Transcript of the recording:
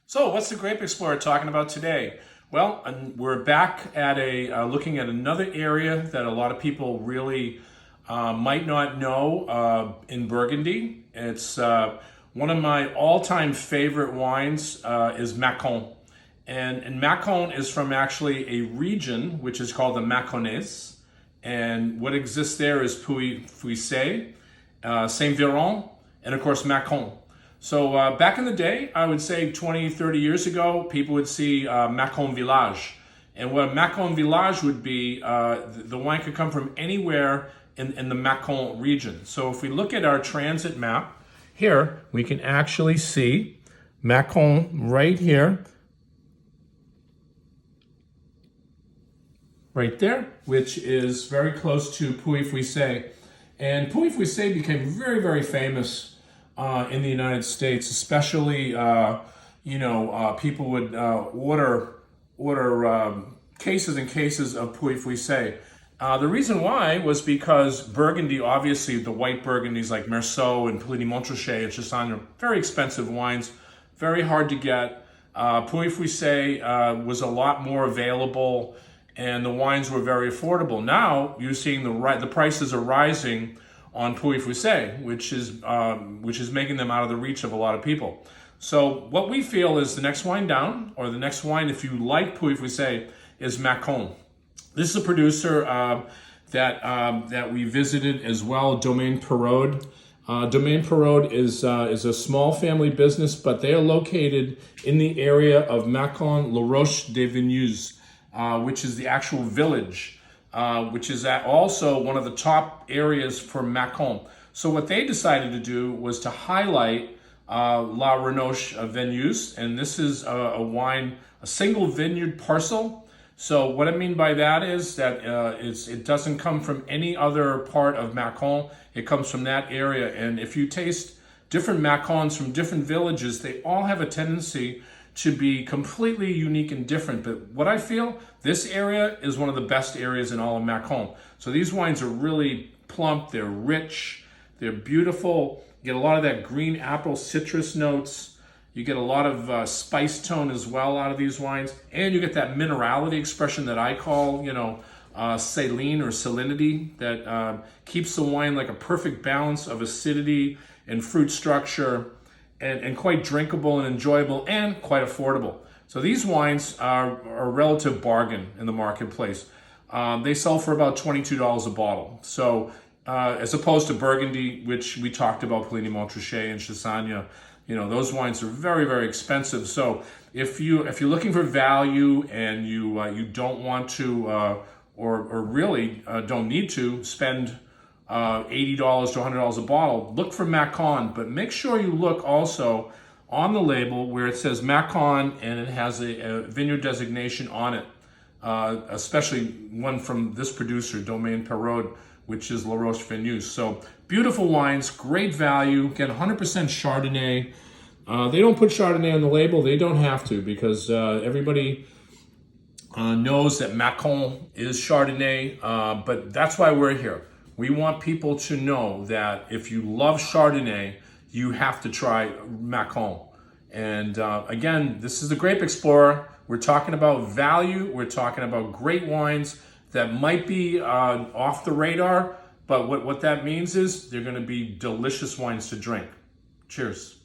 So, what's the Grape Explorer talking about today? Well, we're back at looking at another area that a lot of people really might not know in Burgundy. It's one of my all-time favorite wines is Macon. And Macon is from actually a region which is called the Maconnais. And what exists there is Puy-Fuissé, Saint-Véran, and of course Macon. So back in the day, I would say 20, 30 years ago, people would see Macon Village. And what Macon Village would be, the wine could come from anywhere in the Macon region. So if we look at our transit map, here we can actually see Macon right here, right there, which is very close to Puy-Fuissé. And Puy-Fuissé became very, very famous in the United States, especially, people would order cases and cases of Puy-Fuissé. The reason why was because Burgundy, obviously the white Burgundies like Merceau and Puligny-Montrachet and Chardonnay are very expensive wines, very hard to get. Puy-Fuissé was a lot more available and the wines were very affordable. Now you're seeing the prices are rising on Puy-Fuissé, which is making them out of the reach of a lot of people. So what we feel is the next wine down, or the next wine if you like Puy-Fuissé, is Macon. This is a producer that we visited as well, Domaine Perraud. Domaine Perraud is a small family business, but they are located in the area of Macon, La Roche de Vineuse, which is the actual village, which is also one of the top areas for Macon. So what they decided to do was to highlight La Roche Vineuse, and this is a wine, a single vineyard parcel. So what I mean by that is that it doesn't come from any other part of Macon. It comes from that area. And if you taste different Macons from different villages, they all have a tendency to be completely unique and different. But what I feel, this area is one of the best areas in all of Macon. So these wines are really plump, they're rich, they're beautiful. You get a lot of that green apple citrus notes. You get a lot of spice tone as well out of these wines. And you get that minerality expression that I call, saline or salinity, that keeps the wine like a perfect balance of acidity and fruit structure, and quite drinkable and enjoyable and quite affordable. So these wines are a relative bargain in the marketplace. They sell for about $22 a bottle. So as opposed to Burgundy, which we talked about, Puligny-Montrachet and Chassagne, those wines are very, very expensive. So if you're looking for value and you don't want to or really don't need to spend $80 to $100 a bottle, look for Macon, but make sure you look also on the label where it says Macon and it has a vineyard designation on it, especially one from this producer, Domaine Perraud, which is La Roche Vineuse. So beautiful wines, great value, get 100% Chardonnay. They don't put Chardonnay on the label, they don't have to, because everybody knows that Macon is Chardonnay, but that's why we're here. We want people to know that if you love Chardonnay, you have to try Macon. And again, this is the Grape Explorer. We're talking about value. We're talking about great wines that might be off the radar, but what that means is they're going to be delicious wines to drink. Cheers.